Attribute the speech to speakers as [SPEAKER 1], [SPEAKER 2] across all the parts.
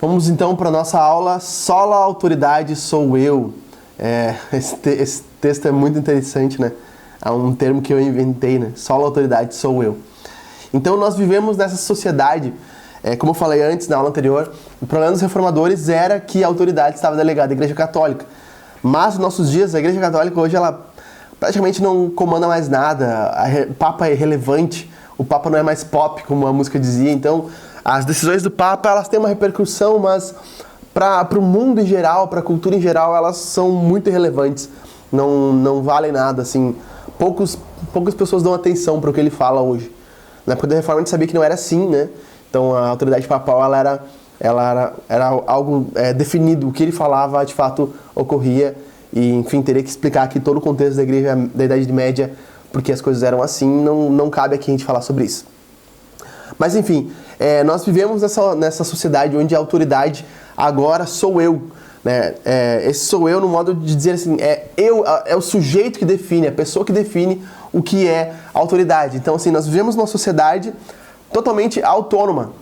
[SPEAKER 1] Vamos então para a nossa aula, Sola Autoridade Sou Eu. Esse texto é muito interessante, né? É um termo que eu inventei, né? Sola Autoridade Sou Eu. Então nós vivemos nessa sociedade, como eu falei antes na aula anterior, o problema dos reformadores era que a autoridade estava delegada à Igreja Católica. Mas nos nossos dias, a Igreja Católica hoje ela praticamente não comanda mais nada, o Papa é irrelevante, o Papa não é mais pop, como a música dizia, então as decisões do Papa elas têm uma repercussão, mas para o mundo em geral, para a cultura em geral, elas são muito irrelevantes, não valem nada, assim, poucas pessoas dão atenção para o que ele fala hoje. Na época da Reforma a gente sabia que não era assim, né? Então a autoridade papal ela era algo definido, o que ele falava de fato ocorria e enfim, teria que explicar aqui todo o contexto da igreja da Idade Média, porque as coisas eram assim, não cabe aqui a gente falar sobre isso. Mas enfim, nós vivemos nessa sociedade onde a autoridade agora sou eu, né? Esse sou eu no modo de dizer assim, é o sujeito que define, a pessoa que define o que é autoridade. Então assim, nós vivemos numa sociedade totalmente autônoma.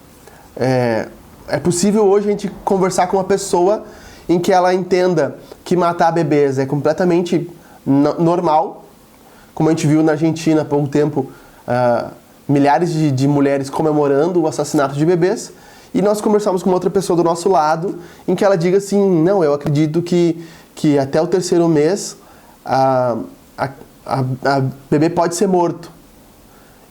[SPEAKER 1] É possível hoje a gente conversar com uma pessoa em que ela entenda que matar bebês é completamente normal, como a gente viu na Argentina há pouco tempo, milhares de mulheres comemorando o assassinato de bebês, e nós conversamos com outra pessoa do nosso lado, em que ela diga assim, não, eu acredito que até o 3º mês a bebê pode ser morto.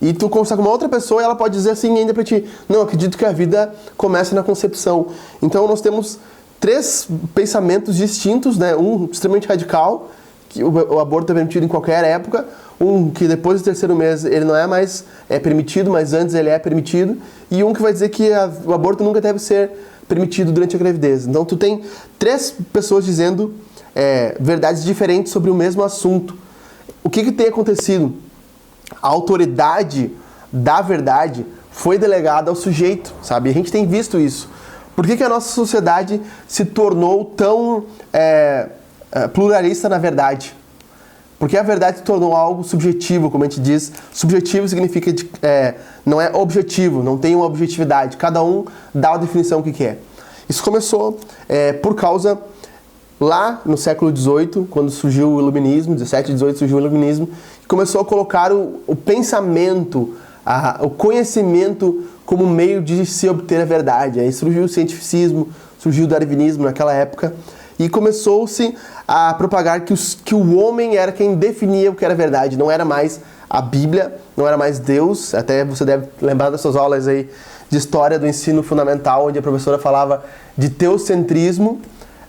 [SPEAKER 1] E tu conversar com uma outra pessoa e ela pode dizer assim ainda pra ti, não, eu acredito que a vida começa na concepção. Então nós temos 3 pensamentos distintos, né? Um extremamente radical, que o aborto é permitido em qualquer época, um que depois do 3º mês ele não é mais permitido, mas antes ele é permitido, e um que vai dizer que o aborto nunca deve ser permitido durante a gravidez. Então tu tem 3 pessoas dizendo verdades diferentes sobre o mesmo assunto. O que tem acontecido? A autoridade da verdade foi delegada ao sujeito, sabe? A gente tem visto isso. Por que a nossa sociedade se tornou tão pluralista na verdade? Porque a verdade se tornou algo subjetivo, como a gente diz. Subjetivo significa não é objetivo, não tem uma objetividade. Cada um dá a definição que quer. Isso começou por causa, lá no século XVIII, quando surgiu o Iluminismo, 17 e 18 surgiu o Iluminismo, que começou a colocar o pensamento, o conhecimento como meio de se obter a verdade. Aí surgiu o cientificismo, surgiu o darwinismo naquela época, e começou-se a propagar que o homem era quem definia o que era verdade, não era mais a Bíblia, não era mais Deus. Até você deve lembrar das suas aulas aí de história do ensino fundamental, onde a professora falava de teocentrismo,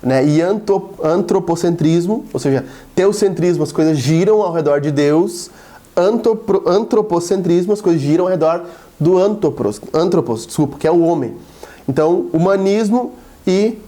[SPEAKER 1] né, e antropocentrismo, ou seja, teocentrismo, as coisas giram ao redor de Deus, antropocentrismo, as coisas giram ao redor do antropos, que é o homem. Então, humanismo e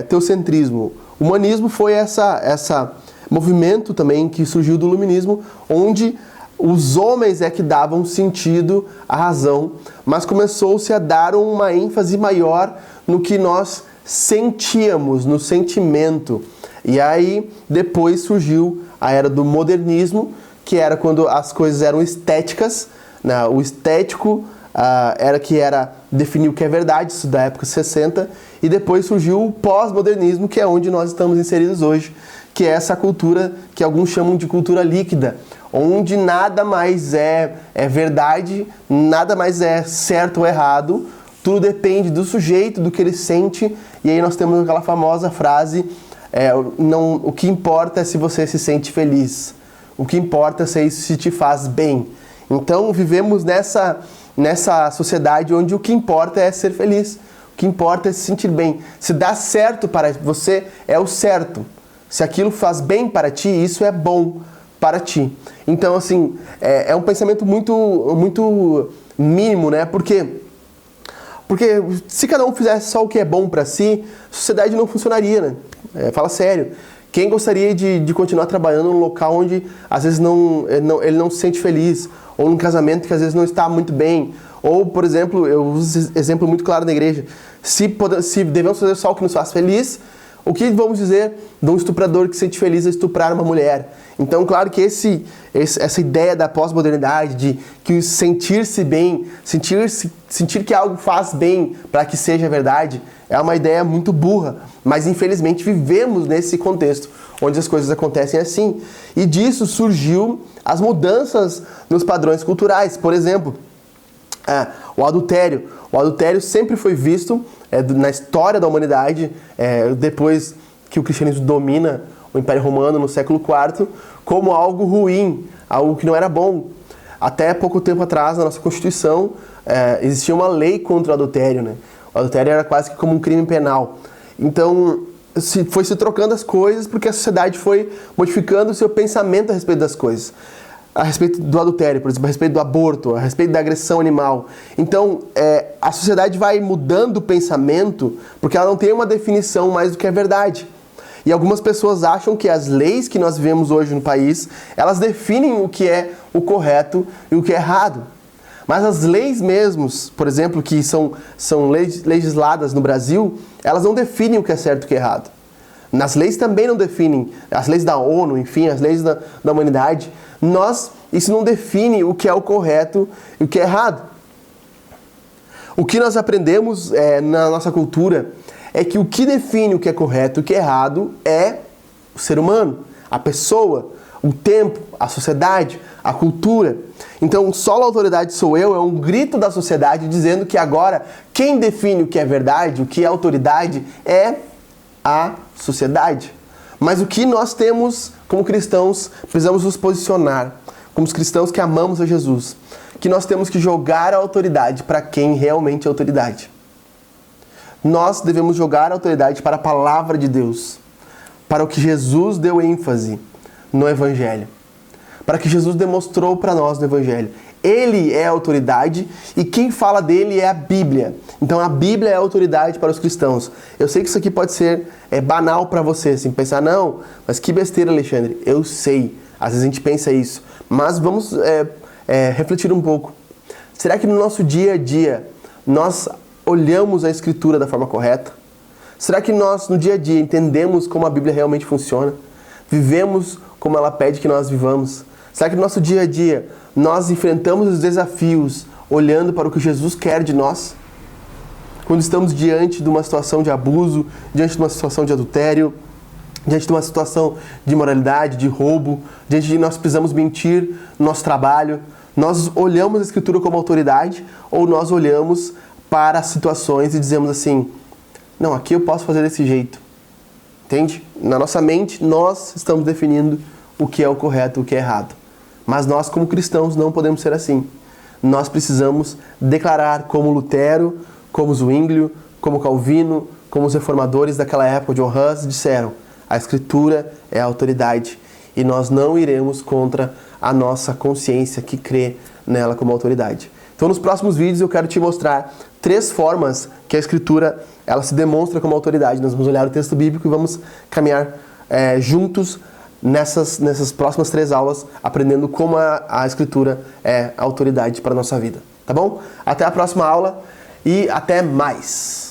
[SPEAKER 1] teocentrismo. Humanismo foi essa movimento também que surgiu do iluminismo, onde os homens que davam sentido à razão, mas começou-se a dar uma ênfase maior no que nós sentíamos, no sentimento. E aí depois surgiu a era do modernismo, que era quando as coisas eram estéticas, né? O estético era definir o que é verdade, isso da época 60, e depois surgiu o pós-modernismo, que é onde nós estamos inseridos hoje, que é essa cultura que alguns chamam de cultura líquida, onde nada mais é verdade, nada mais é certo ou errado, tudo depende do sujeito, do que ele sente, e aí nós temos aquela famosa frase, o que importa é se você se sente feliz, o que importa é se isso se te faz bem. Então vivemos nessa sociedade onde o que importa é ser feliz, o que importa é se sentir bem. Se dá certo para você, é o certo. Se aquilo faz bem para ti, isso é bom para ti. Então assim, é um pensamento muito, muito mínimo, né? Porque se cada um fizesse só o que é bom para si, a sociedade não funcionaria, né? Fala sério. Quem gostaria de continuar trabalhando num local onde às vezes ele não se sente feliz, ou num casamento que às vezes não está muito bem, ou, por exemplo, eu uso esse exemplo muito claro na igreja, se devemos fazer só o que nos faz feliz, O que vamos dizer de um estuprador que se sente feliz a estuprar uma mulher? Então, claro que essa ideia da pós-modernidade, de que sentir-se bem, sentir que algo faz bem para que seja verdade, é uma ideia muito burra. Mas, infelizmente, vivemos nesse contexto, onde as coisas acontecem assim. E disso surgiu as mudanças nos padrões culturais. Por exemplo, o adultério. O adultério sempre foi visto na história da humanidade, depois que o cristianismo domina o Império Romano no século IV, como algo ruim, algo que não era bom. Até pouco tempo atrás, na nossa Constituição, existia uma lei contra o adultério, né? O adultério era quase que como um crime penal. Então, foi se trocando as coisas porque a sociedade foi modificando o seu pensamento a respeito das coisas. A respeito do adultério, por exemplo, a respeito do aborto, a respeito da agressão animal. Então, a sociedade vai mudando o pensamento porque ela não tem uma definição mais do que é verdade. E algumas pessoas acham que as leis que nós vivemos hoje no país, elas definem o que é o correto e o que é errado. Mas as leis mesmos, por exemplo, que são legisladas no Brasil, elas não definem o que é certo e o que é errado. Nas leis também não definem, as leis da ONU, enfim, as leis da humanidade, isso não define o que é o correto e o que é errado. O que nós aprendemos na nossa cultura é que o que define o que é correto e o que é errado é o ser humano, a pessoa, o tempo, a sociedade, a cultura. Então, só a autoridade sou eu é um grito da sociedade dizendo que agora quem define o que é verdade, o que é autoridade, é a sociedade. Mas o que nós temos como cristãos, precisamos nos posicionar, como os cristãos que amamos a Jesus, que nós temos que jogar a autoridade para quem realmente é autoridade. Nós devemos jogar a autoridade para a palavra de Deus, para o que Jesus deu ênfase no Evangelho, para que Jesus demonstrou para nós no Evangelho. Ele é a autoridade e quem fala dele é a Bíblia. Então a Bíblia é a autoridade para os cristãos. Eu sei que isso aqui pode ser banal para você, assim, pensar, não, mas que besteira, Alexandre. Eu sei, às vezes a gente pensa isso, mas vamos refletir um pouco. Será que no nosso dia a dia nós olhamos a Escritura da forma correta? Será que nós no dia a dia entendemos como a Bíblia realmente funciona? Vivemos como ela pede que nós vivamos? Será que no nosso dia a dia nós enfrentamos os desafios olhando para o que Jesus quer de nós? Quando estamos diante de uma situação de abuso, diante de uma situação de adultério, diante de uma situação de imoralidade, de roubo, diante de nós precisamos mentir no nosso trabalho, nós olhamos a Escritura como autoridade ou nós olhamos para as situações e dizemos assim, não, aqui eu posso fazer desse jeito. Entende? Na nossa mente, nós estamos definindo o que é o correto e o que é errado. Mas nós, como cristãos, não podemos ser assim. Nós precisamos declarar como Lutero, como Zwinglio, como Calvino, como os reformadores daquela época, John Huss, disseram, a Escritura é a autoridade e nós não iremos contra a nossa consciência que crê nela como autoridade. Então, nos próximos vídeos eu quero te mostrar 3 formas que a Escritura ela se demonstra como autoridade. Nós vamos olhar o texto bíblico e vamos caminhar juntos nessas próximas 3 aulas, aprendendo como a Escritura é autoridade para a nossa vida. Tá bom? Até a próxima aula e até mais!